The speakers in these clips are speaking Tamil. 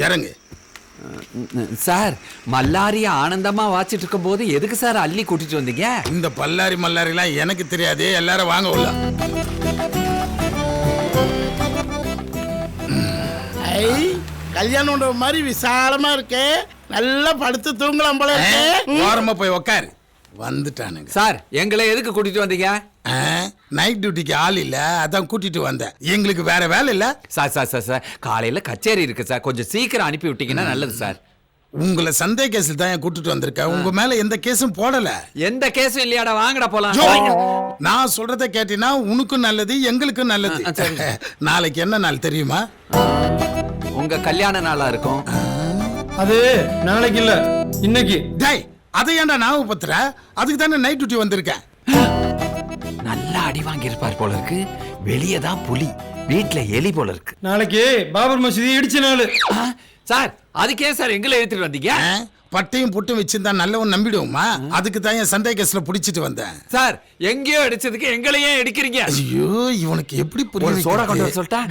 இறங்கு. சார் மல்லாரிய ஆனந்தமா வாச்சிட்டு இருக்கும் போது எதுக்கு சார் அள்ளி கூட்டிட்டு வந்தீங்க? இந்த பல்லாரி மல்லாரிலாம் எனக்கு தெரியாது. எல்லாரும் வாங்க உள்ள. கல்யாணம் மாதிரி விசாலமா இருக்கு. நல்லா படுத்து தூங்கலாம் போல இருக்கு. ஓரமா போய் உக்காரு. வந்துட்டானுங்க. சார் எங்களை எதுக்கு கூட்டிட்டு வந்தீங்க? நைட் டியூட்டிக்கு ஆள் இல்ல, அதான் கூட்டிட்டு வந்தேன். எங்களுக்கு வேற வேலை இல்ல. சார் சார் சார் சார் காலையில கச்சேரி இருக்கு சார், கொஞ்சம் சீக்கிரம் அனுப்பி விட்டீங்கன்னா நல்லது சார். உங்களை சந்தேக கேஸில் தான் கூட்டிட்டு வந்திருக்கேன். உங்க மேல எந்த கேஸும் போடல. எந்த கேஸும் இல்லையாடா, வாங்கடா போலாம். நான் சொல்றத கேட்டீங்கன்னா உனக்கும் நல்லது, எங்களுக்கும் நல்லது. நாளைக்கு என்ன நாள் தெரியுமா? உங்க கல்யாண நாளா இருக்கும். அது நாளைக்கு இல்ல, இன்னைக்கு. டேய், அதை ஏன்டா ஞாபகப்படுத்துற? அதுக்கு தானே நைட் டியூட்டி வந்திருக்கேன். நல்லா அடி வாங்கி இருப்பார் போல இருக்கு. வெளியே தான் புலி, வீட்டுல எலி போல இருக்கு. நாளைக்கு பாபர் மசூதி இடிச்ச நாள். சார் அதுக்கே சார் எங்களை எடுத்துட்டு வந்தீங்க? பட்டையும் புட்டும் வச்சிருந்தா நல்லவன் நம்பிடுவோமா? அதுக்கு தான் என் சந்தேக கேஸ்ல புடிச்சிட்டு வந்தேன். சார் எங்கேயோ அடிச்சதுக்கு எங்களையே எடுக்கிறீங்க. ஐயோ, இவனுக்கு எப்படி ஒரு சோடா கொண்டு வர சொல்லிட்டா?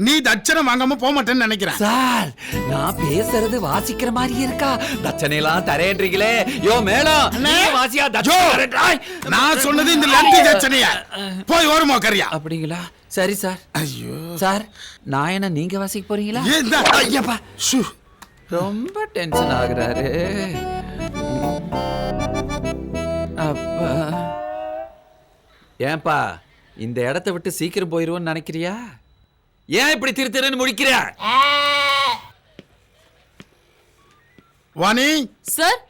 நீ தட்சணை வாங்காம போக மாட்டேன்னு நினைக்கிறேன். சார் நான் பேசுறது வாசிக்கிற மாதிரி இருக்கா? தட்சணை எல்லாம் தரேன்றீங்களே. யோ மேளம், நீ வாசியா தட்சணை? நான் சொன்னது இந்த லட்டி தட்சணையா? போய் ஓரமா கரியா. அப்படிங்களா? சரி சார். ஐயோ சார் நான் என்ன நீங்க வாசிக்க போறீங்களா? ஐயப்பா, ரொம்ப டென்ஷன் ஆகுறாரு. அப்பா ஏன்பா இந்த இடத்தை விட்டு சீக்கிரம் போயிருவோன்னு நினைக்கிறியா? ஏன் இப்படி திருத்திரன்னு முடிக்கிற? வாணி சார்.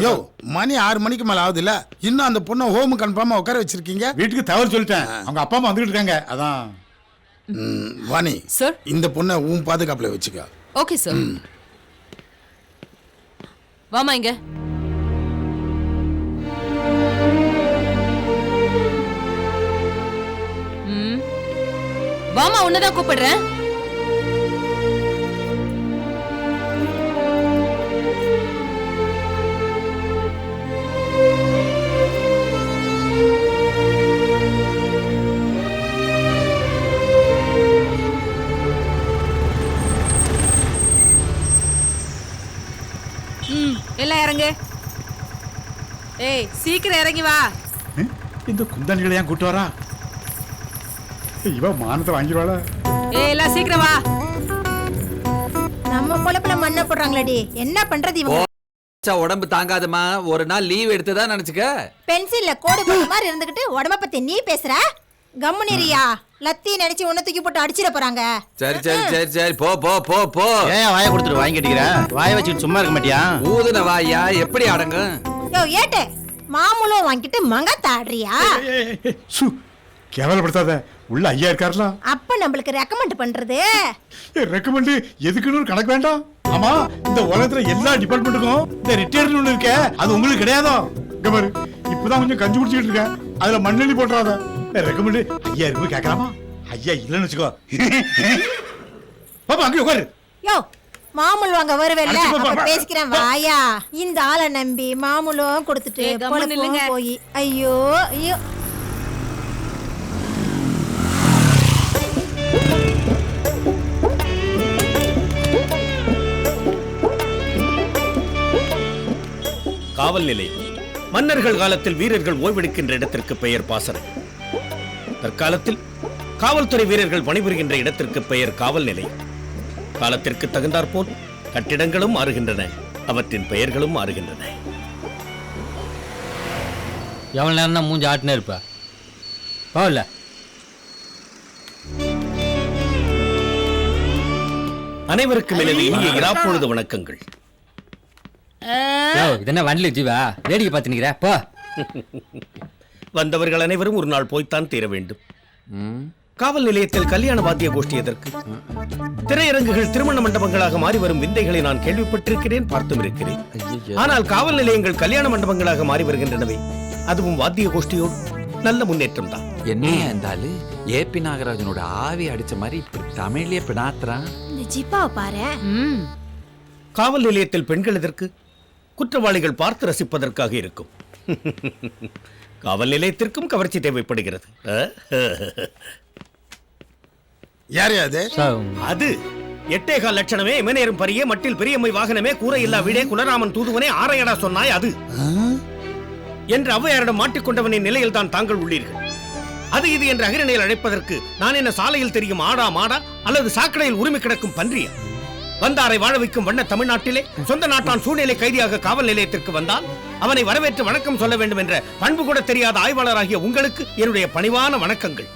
யோ, மணி 6 மணிக்கு மேல ஆகுது இல்ல? இன்னும் அந்த பொண்ணை ஹோம் கன்ஃபார்மா உட்கார வச்சிருக்கீங்க? வீட்டுக்கு தவறு சொல்லிட்டேன். அவங்க அப்பா அம்மா வந்துட்டு இருக்காங்க, அதான். வாணி சார், இந்த பொண்ணை உன் பாதுகாப்புல வச்சுக்க. Okay sir. வாமா இங்க. வாமா, உன்னதான் கூப்பிடுறேன். எல்லாம் இறங்கு. ஏய் சீக்கிரம் இறங்கி வா. இந்த குந்தாணிகளை ஏன் கூட்டு வரா? இவ மானத்தை வாங்கிடுவாள. ஏய் எல்லாம் சீக்கிரம் வா. நம்ம பொழப்புல மண்ணை போடுறாங்களடி, என்ன பண்றது இவங்க? உடம்பு தாங்காதமா, ஒரு நாள் லீவ் எடுத்துதான் நினைச்சுக்க. பென்சில்ல கோடு போட்ட மாதிரி இருந்துகிட்டு உடம்ப பத்தி நீ பேசுற? கம்முனிரியா, லத்தி நினைச்சு உன்ன தூக்கி போட்டு அடிச்சிட போறாங்க. சரி சரி சரி சரி, போ போ போ போ. ஏன் வாயை கொடுத்துட்டு வாங்கி கட்டிக்கிற? வாயை வச்சுட்டு சும்மா இருக்க மாட்டியா? ஊதுன வாயா எப்படி அடங்கும்? யோ ஏட்டு, மாமூலம் வாங்கிட்டு மங்கத்தாடுறியா? கேவலப்படுத்தாத, உள்ள ஐயா இருக்காருல. அப்ப நம்மளுக்கு ரெக்கமெண்ட் பண்றது ரெக்கமெண்ட் எதுக்குன்னு ஒரு கணக்கு வேண்டாம். ஆமா, இந்த உலகத்துல எல்லா டிபார்ட்மெண்ட்டுக்கும் இந்த ரிட்டையர்ட் ஒண்ணு இருக்க, அது உங்களுக்கு கிடையாதோ? இங்க பாரு, இப்பதான் கொஞ்சம் கஞ்சி குடிச்சிட்டு இருக்கேன், அதுல மண்ணெண்ணி போட்டுறாத. ரெக்கமெண்ட் ஐயா இருக்கு கேட்கலாமா? ஐயா இல்லன்னு வச்சுக்கோ. பாப்பா அங்கே உட்காரு. யோ மாமூல் வாங்க வருவேல்ல, அப்ப பேசிக்கிறேன் வாயா. இந்த ஆளை நம்பி மாமூலம் கொடுத்துட்டு பொழப்பும் போய் ஐயோ ஐயோ. காவல் நிலையம் மன்னர்கள் காலத்தில் வீரர்கள் ஓய்வெடுக்கின்ற இடத்திற்கு பெயர் பாசறை. தற்காலத்தில் காவல்துறை வீரர்கள் பணிபுரிகின்ற இடத்திற்கு பெயர் காவல் நிலையம். காலத்திற்கு தகுந்தாற்போல் கட்டிடங்களும் மாறுகின்றன, அவற்றின் பெயர்களும் மாறுகின்றன. எவ்வளவு நேரம் தான் மூஞ்சி ஆட்டினே இருப்ப? போகல. அனைவருக்கும் எனது இனிய இராப்பொழுது வணக்கங்கள். இதென்ன வண்டில ஜீவா வேடிக்கை பார்த்து நிக்கிற? போ. வந்தவர்கள் அனைவரும் ஒரு நாள் போய்த்தான் தீர வேண்டும். காவல் நிலையத்தில் கல்யாண வாத்திய கோஷ்டி எதற்கு? திரையரங்குகள் திருமண மண்டபங்களாக மாறி வரும் விந்தைகளை நான் கேள்விப்பட்டிருக்கிறேன், பார்த்தும் இருக்கிறேன். ஆனால் காவல் நிலையங்கள் கல்யாண மண்டபங்களாக மாறி வருகின்றனவே, அதுவும் வாத்திய கோஷ்டியோடு. நல்ல முன்னேற்றம் தான். என்னையா இருந்தாலும் ஏபி நாகராஜனோட ஆவி அடிச்ச மாதிரி இப்படி தமிழ்லயே பினாத்துறான். ஜிப்பாவை பாரு. காவல் நிலையத்தில் பெண்கள் எதற்கு? குற்றவாளிகள் பார்த்து ரசிப்பதற்காக இருக்கும். காவல் நிலையத்திற்கும் கவர்ச்சி தேவைப்படுகிறது. யாரு அது? சார் அது 8.25 லட்சணமே இமநேரும் பரியே மட்டில் பெரியம்மை வாகனமே கூரை இல்லா வீடே குலராமன் தூதுவனே ஆரையடா சொன்னாய் அது என்று ஔவையாரிடம் மாட்டிக்கொண்டவனின் நிலையில் தான் தாங்கள் உள்ளீர்கள். அது இது என்று அகிரணையில் அழைப்பதற்கு நான் என்ன சாலையில் தெரியும் ஆடா மாடா அல்லது சாக்கடையில் உரிமை கிடக்கும் பன்றியா? வந்தாரை வாழ வைக்கும் வண்ண தமிழ்நாட்டிலே சொந்த நாட்டான் சூழ்நிலை கைதியாக காவல் நிலையத்திற்கு வந்தால் அவனை வரவேற்று வணக்கம் சொல்ல வேண்டும் என்ற பண்பு கூட தெரியாத ஆய்வாளராகிய உங்களுக்கு என்னுடைய பணிவான வணக்கங்கள்.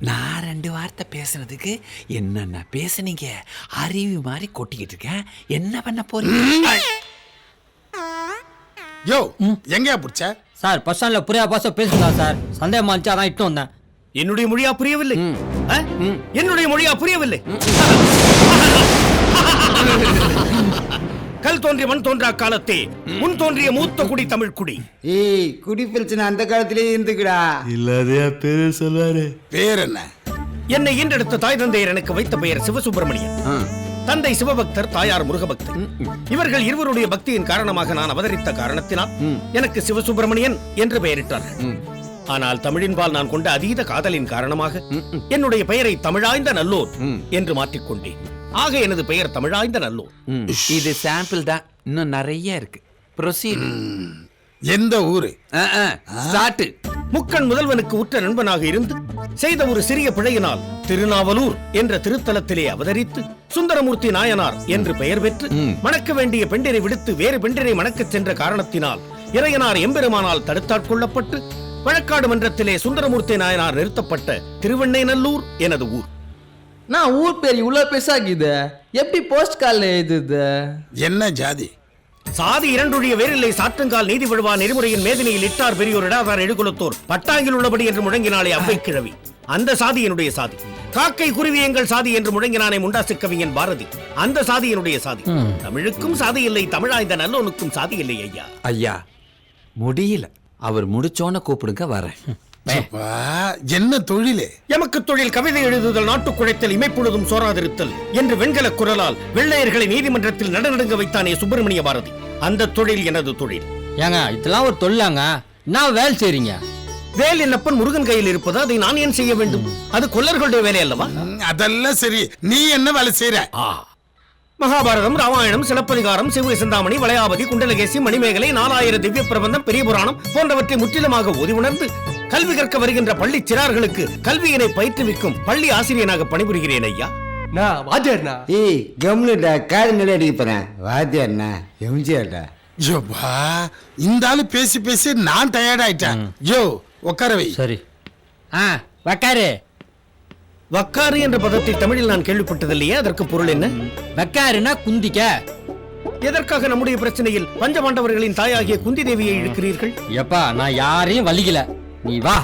நான் 2 வார்த்தை பேசுனதுக்கு என்னென்ன பேசுனீங்க? அறிவு மாதிரி கொட்டிக்கிட்டு இருக்கேன். என்ன பண்ண போறீங்க? யோ எங்கயா புடிச்ச? சார் பஸ் ஸ்டாண்ட்ல புரியா பாச பேசுதா சார், சந்தேகமா இருந்துச்சு அதான் இட்டு வந்தேன். என்னுடைய மொழியா புரியவில்லை? என்னுடைய மொழியா புரியவில்லை? கல் தோன்றிய மண் தோன்றா காலத்தே முன் தோன்றிய மூத்த குடி தமிழ் குடி. ஏய் குடி பிரச்சனை அந்த காலத்திலே இருந்துக்குடா. இல்லாதே பேரு சொல்லுவாரு. பேர் என்ன? என்னை ஈன்றெடுத்த தாய் தந்தையர் எனக்கு வைத்த பெயர் சிவசுப்பிரமணியன். தந்தை சிவபக்தர், தாயார் முருகபக்தர். இவர்கள் இருவருடைய பக்தியின் காரணமாக நான் அவதரித்த காரணத்தினால் எனக்கு சிவசுப்பிரமணியன் என்று பெயரிட்டார்கள். ஆனால் தமிழின்பால் நான் கொண்ட அதீத காதலின் காரணமாக என்னுடைய பெயரை தமிழாய்ந்த நல்லோர் என்று மாற்றிக்கொண்டேன். ஆக எனது பெயர் தமிழாய்ந்த நல்லோர். இது சாம்பிள் தான், இன்னும் நிறைய இருக்கு. ப்ரொசீட். எந்த ஊரு? ஸ்டார்ட். முக்கண் முதல்வனுக்கு உற்ற நண்பனாக இருந்து செய்த ஒரு சிறிய பிழையினால் திருநாவலூர் என்ற திருத்தலத்திலே அவதரித்து சுந்தரமூர்த்தி நாயனார் என்று பெயர் பெற்று மணக்க வேண்டிய பெண்டிரை விடுத்து வேறு பெண்டிரை மணக்கச் சென்ற காரணத்தினால் இறையனார் எம்பெருமானால் தடுத்தாட்கொள்ளப்பட்டு வழக்காடு மன்றத்திலே சுந்தரமூர்த்தி நாயனார் நிறுத்தப்பட்ட திருவெண்ணைநல்லூர் எனது ஊர். நான் ஊர் பேர் இவ்வளவு பெருசாக்குது, எப்படி போஸ்ட் கார்டில் எழுதுது? என்ன ஜாதி? சாதி இரண்டுடைய வேறில்லை சாற்றுங்கால் நீதி விழுவா நெறிமுறையின் மேதினியில் இட்டார் பெரியோர் இடாதார் எழுகுலத்தோர் பட்டாங்கில் உள்ளபடி என்று முழங்கினாலே அவ்வை கிழவி. அந்த சாதி என்னுடைய சாதி. காக்கை குருவி எங்கள் சாதி என்று முழங்கினானே முண்டாசு கவிஞன் பாரதி. அந்த சாதி என்னுடைய சாதி. தமிழுக்கும் சாதி இல்லை, தமிழாய்ந்த நல்லோனுக்கும் சாதி இல்லை ஐயா. ஐயா முடியல, அவர் முடிச்சோன்னு கூப்பிடுங்க, வரேன். என்ன தொழிலே? எமக்கு தொழில் கவிதை எழுதுதல், நாட்டுக் குழைத்தல், இமைப்பொழுதும் சோராதிருத்தல் என்று வெண்கல குரலால் வெள்ளையர்களை நீதிமன்றத்தில் நடுநடுங்க வைத்தானே சுப்பிரமணிய பாரதி. அந்த தொழில் எனது தொழில். ஏங்க இதெல்லாம் ஒரு தொழிலாங்க, நான் வேலை செய்றீங்க. வேல் என்னப்பன் முருகன் கையில் இருப்பது, அதை நான் ஏன் செய்ய வேண்டும்? அது கொல்லர்களுடைய வேலை அல்லவா? அதெல்லாம் சரி, நீ என்ன வேலை செய்யற? மகாபாரதம், ராமாயணம், சிலப்பதிகாரம், சிவ சிந்தாமணி, வளையாபதி, குண்டலகேசி, மணிமேகலை, 4000 திவ்ய பிரபந்தம், பெரிய புராணம் போன்றவற்றை முற்றிலுமாக ஓதி உணர்ந்து கல்வி கற்க வருகின்ற பள்ளி சிறார்களுக்கு கல்வியினை பயிற்றுவிக்கும் பள்ளி ஆசிரியனாக பணிபுரிகிறேன் ஐயா. ஏய் கம்னுடா, காது நிலை அடிக்க போறேன். வாத்தியார்ண்ணா எம்ஜிஆர்டா. யோபா, இந்த ஆளு பேசி பேசி நான் டயர்ட் ஆயிட்டேன். யோ உட்கார வை. சரி. வக்காரு. வக்காரு என்ற பதத்தை தமிழில் நான் கேள்விப்பட்டதில்லையே, அதற்கு பொருள் என்ன? வக்காருன்னா குந்திக்க. எதற்காக நம்முடைய பிரச்சனையில் பஞ்சபாண்டவர்களின் தாயாகிய குந்தி தேவியை இழுக்கிறீர்கள்? எப்பா நான் யாரையும் வலிக்கல, நீ வா.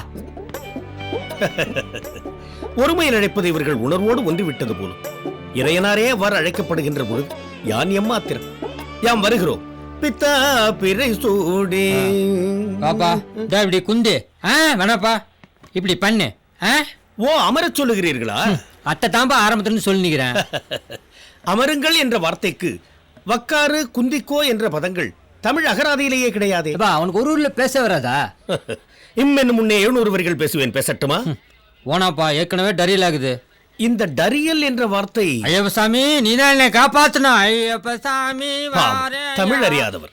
ஒருமையில் அழைப்பது இவர்கள் உணர்வோடு ஒன்றிவிட்டது போலும். இறையனாரே அவ்வாறு அழைக்கப்படுகின்ற பொழுது யான் எம்மாத்திரம். யாம் வருகிறோம். பித்தா பிறை சூடே. பாப்பா இப்படி குந்து. வேணாப்பா, இப்படி பண்ணு. ஓ, அமரச் சொல்லுகிறீர்களா? அத்தை தாம்பா ஆரம்பத்துல சொல்லிக்கிறேன். அமருங்கள் என்ற வார்த்தைக்கு வக்காறு, குந்திக்கோ என்ற பதங்கள் தமிழ் அகராதியிலேயே கிடையாதே. அவனுக்கு ஒரு ஊர்ல பேச வராதா? இம்மென்னு முன்னே 700 வரிகள் பேசுவேன், பேசட்டுமா? ஓனாப்பா, ஏற்கனவே டரியல் ஆகுது. இந்த டரியல் என்ற வார்த்தை ஐயப்ப சாமி நீதான் என்னை காப்பாத்தணும். ஐயப்ப சாமி தமிழ் அறியாதவர்.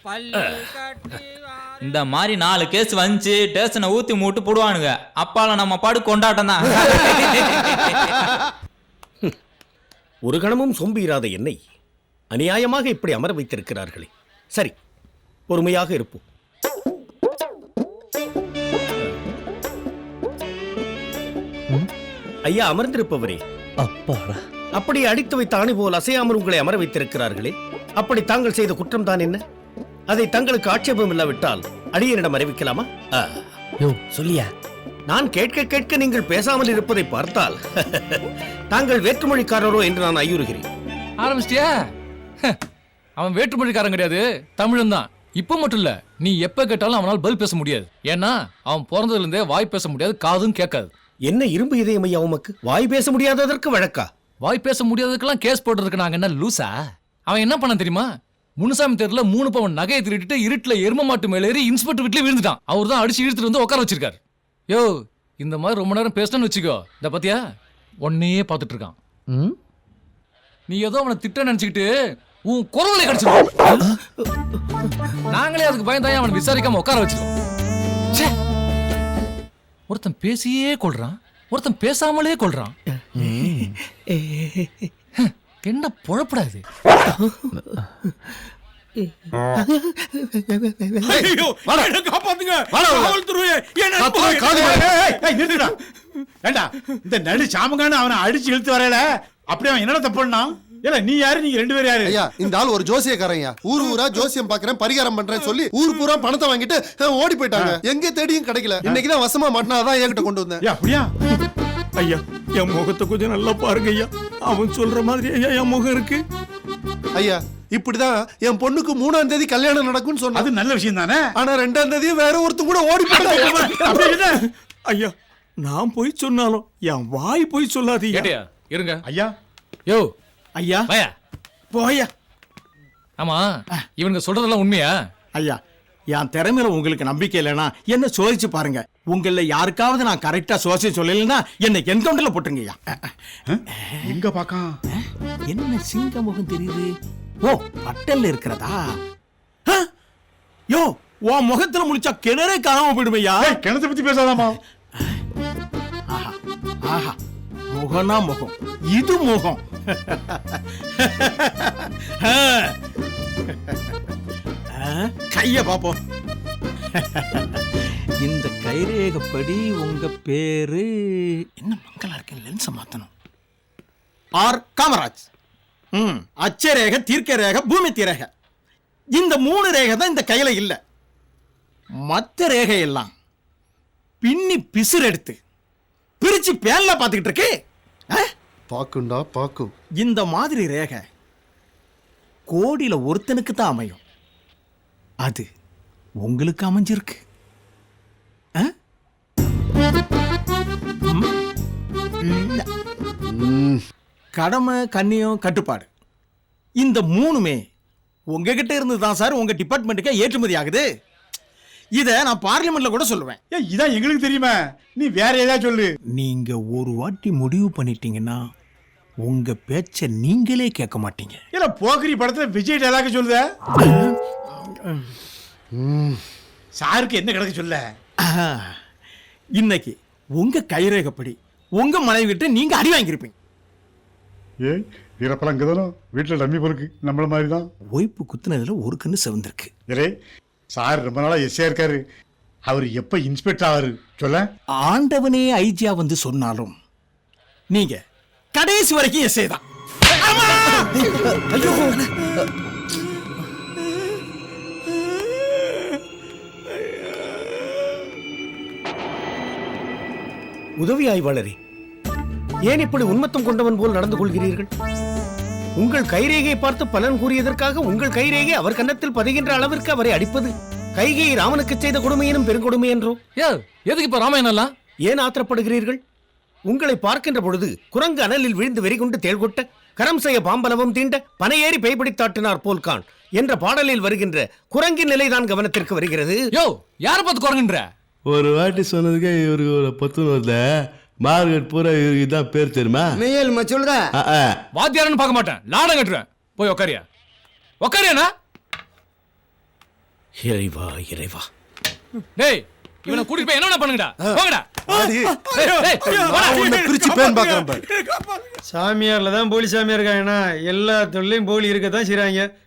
இந்த மாதிரி 4 கேஸ் வந்துச்சு, டேஷனை ஊத்தி மூட்டு போடுவானுங்க. அப்பால நம்ம பாடு கொண்டாட்டம் தான். ஒரு கணமும் சொம்பீராத என்னை அநியாயமாக இப்படி அமர வைத்திருக்கிறார்களே. சரி, பொறுமையாக இருப்போம். ஐயா அமர்ந்திருப்பவரே, அப்படி அடித்து வைத்த ஆணி போல் அசையாமல் உங்களை அமர வைத்திருக்கிறார்களே, அப்படி தாங்கள் செய்த குற்றம் தான் என்ன? அதை தங்களுக்கு ஆட்சேபம் இல்லாவிட்டால் அடியனிடம் அறிவிக்கலாமா? சொல்லியா? நான் கேட்க கேட்க நீங்கள் பேசாமல் இருப்பதை பார்த்தால் தாங்கள் வேற்றுமொழிக்காரரோ என்று நான் ஐயுறுகிறேன். ஆரம்பிச்சிட்டியா? அவன் வேற்றுமொழிக்காரன் கிடையாது, தமிழன் தான். இப்ப மட்டும் இல்ல, நீ எப்ப கேட்டாலும் அவனால் பதில் பேச முடியாது. ஏன்னா அவன் பிறந்ததுல இருந்தே வாய் பேச முடியாது, காதும் கேட்காது. என்ன இரும்பு இதயம் ஐயா உமக்கு? வாய் பேச முடியாததற்கு வழக்கா? வாய் பேச முடியாததுக்கெல்லாம் கேஸ் போட்டுருக்கு. நாங்க என்ன லூசா? அவன் என்ன பண்ண தெரியுமா? முனுசாமி தெருல 3 பவுன் நகையை திருடிட்டு இருட்டுல எரும மாட்டு மேல ஏறி இன்ஸ்பெக்டர் வீட்டுல விழுந்துட்டான். அவர் தான் அடிச்சு இழுத்துட்டு வந்து உட்கார வச்சிருக்காரு. யோ, இந்த மாதிரி ரொம்ப நேரம் பேசணும்னு வச்சுக்கோ, இந்த பாத்தியா உன்னையே பார்த்துட்டு இருக்கான். நீ ஏதோ அவனை திட்ட நினைச்சுக்கிட்டு உன் குரலை கடிச்சிருக்கோம். நாங்களே அதுக்கு பயந்தாயே அவனை விசாரிக்காம உட்கார வச்சிருக்கோம். ச்சே! ஒருத்தன் பேசியே கொள்றான், ஒருத்தன் பேசாமலே கொள்றான். என்ன பொழப்படாது. இந்த நடு சாமங்கான அவனை அடிச்சு இழுத்து வரல. அப்படியே அவன் என்ன தப்பு பண்ணான்? ஏல நீ யாரு, நீங்க ரெண்டு பேரும் யாரு? ஐயா, இந்த ஆள் ஒரு ஜோசியக்காரங்க. ஊர் ஊரா ஜோசியம் பாக்குறேன், பரிகாரம் பண்றேன்னு சொல்லி ஊர் பூரா பணத்தை வாங்கிட்டு ஓடி போயிட்டாங்க. எங்க தேடியும் கிடைக்கல. இன்னைக்குதான் வசமா மாட்டினாதான் என்கிட்ட கொண்டு வந்தேன். அப்படியா? ஐயா, என் முகத்தை கொஞ்சம் நல்லா பாருங்க ஐயா. அவன் சொல்ற மாதிரி ஐயா என் முகம் இருக்கு. ஐயா, இப்படிதான் என் பொண்ணுக்கு 3ஆம் தேதி கல்யாணம் நடக்கும்னு சொன்னா. அது நல்ல விஷயம் தானே. ஆனா 2ஆம் தேதி வேற ஒருத்தன் கூட ஓடி போயிட்டாங்க. ஐயா, நான் போய் சொன்னாலும் என் வாய் போய் சொல்லாது. கேட்டியா? இருங்க ஐயா. யோ ஐயா, பயா போயா. ஆமா, இவனுங்க சொல்றதெல்லாம் உண்மையா? ஐயா, என் திறமையில உங்களுக்கு நம்பிக்கை இல்லைன்னா என்ன சோதிச்சு பாருங்க. உங்கள யாருக்காவது நான் கரெக்டா சோதிச்சு சொல்லலைன்னா என்னை என்கவுண்டர்ல போட்டுருங்க ஐயா. எங்க பாக்கான்? என்ன சிங்க முகம் தெரியுது? ஓ, பட்டல்ல இருக்கிறதா? யோ, உன் முகத்துல முடிச்சா கிணறே காணாம போயிடுமையா. கிணத்தை பத்தி பேசாதாமா? ஆஹா, ஆஹா, முகம்னா முகம், இது முகம். கைய பாப்போம். இந்த கைரேகப்படி உங்க பேரு என்ன? மங்களா இருக்கு. லென்ஸ் மாத்தணும். ஆர் காமராஜ். அச்சரேக, தீர்க்க ரேக, பூமி தீரேக. இந்த 3 ரேகை தான் இந்த கையில இல்ல. மத்த ரேகை எல்லாம் பின்னி பிசுறு எடுத்து பிரிச்சு பேன்ல பாத்துக்கிட்டு இருக்கு. பாக்குண்டா பாக்கும். இந்த மாதிரி ரேகை கோடியில ஒருத்தனுக்கு தான் அமையும். அது உங்களுக்கு அமைஞ்சிருக்கு. கடமை, கண்ணியம், கட்டுப்பாடு, இந்த 3மே உங்ககிட்ட இருந்து தான் சார் உங்க டிபார்ட்மெண்ட்டுக்கு ஏற்றுமதி ஆகுது. இத நான் பார்லிமெண்ட்ல கூட சொல்லுவேன். இதான் எங்களுக்கு தெரியுமா? நீ வேற ஏதாவது சொல்லு. நீங்க ஒரு வாட்டி முடிவு பண்ணிட்டீங்கன்னா உங்க பேச்ச நீங்களே கேட்க மாட்டீங்க. இல்ல போக்கிரி படத்துல விஜய் டயலாக் சொல்லுத. சாருக்கு என்ன கிடக்கு சொல்ல? இன்னைக்கு உங்க கைரேகப்படி உங்க மனைவி கிட்ட நீங்க அடி வாங்கியிருப்பீங்க. ஏய், வீரப்பலாம் அங்கதானோ வீட்டுல டம்மி பொறுக்கு நம்மள மாதிரி தான். ஒய்ப்பு குத்துனதுல ஒரு கண்ணு செவந்திருக்கு. ஏரே, சார் ரொம்ப நாளா எஸ்ஏ இருக்காரு. அவர் எப்ப இன்ஸ்பெக்டர் ஆவாரு சொல்ல? ஆண்டவனே ஐஜியா வந்து சொன்னாலும் நீங்க கடைசி வரைக்கும் எஸ்ஏ தான். உதவி ஆய்வாளரே, ஏன் இப்படி உன்மத்தம் கொண்டவன் போல் நடந்து கொள்கிறீர்கள்? உங்கள் கைரேகையை பார்த்து பலன் கூறியதற்காக உங்கள் கைரேகை அவர் கன்னத்தில் பதிகின்ற அளவிற்கு அவரை அடிப்பது கைகையை ராமனுக்கு செய்த கொடுமையினும் பெருங்கொடுமை என்றோ? எதுக்கு இப்ப ராமாயணம்? ஏன் ஆத்திரப்படுகிறீர்கள்? உங்களை பார்க்கின்ற பொழுது குரங்கு அனலில் விழுந்து வெறிகொண்டு தேள்கொட்ட, கரம் செய்ய பாம்பலவம் தீண்ட, பனையேறி பெய்பிடித்தாட்டினார் போல்கான் என்ற பாடலில் வருகின்ற குரங்கின் நிலைதான் கவனத்திற்கு வருகிறது. யோ, யார பார்த்து குரங்குன்ற? ஒரு வாட்டி சொன்னதுக்கே இவருக்கு ஒரு 10 வருது. மார்க்கெட் பூரா இவருக்கு தான் பேர் தெரியுமா? மெய்யல் சொல்ற. வாத்தியாரன்னு பார்க்க மாட்டேன், லாடம் கட்டுறேன். போய் உக்காரியா, உக்காரியாண்ணா. இறைவா இறைவா. டேய், இவனை கூட்டிட்டு போய் என்ன பண்ணுங்கடா? போங்கடா. பிரிச்சு பேன் பாக்குறேன். சாமியார்ல தான் போலி சாமியார் இருக்காங்கன்னா எல்லா தொழிலையும் போலி இருக்கத்தான் செய்றாங்க.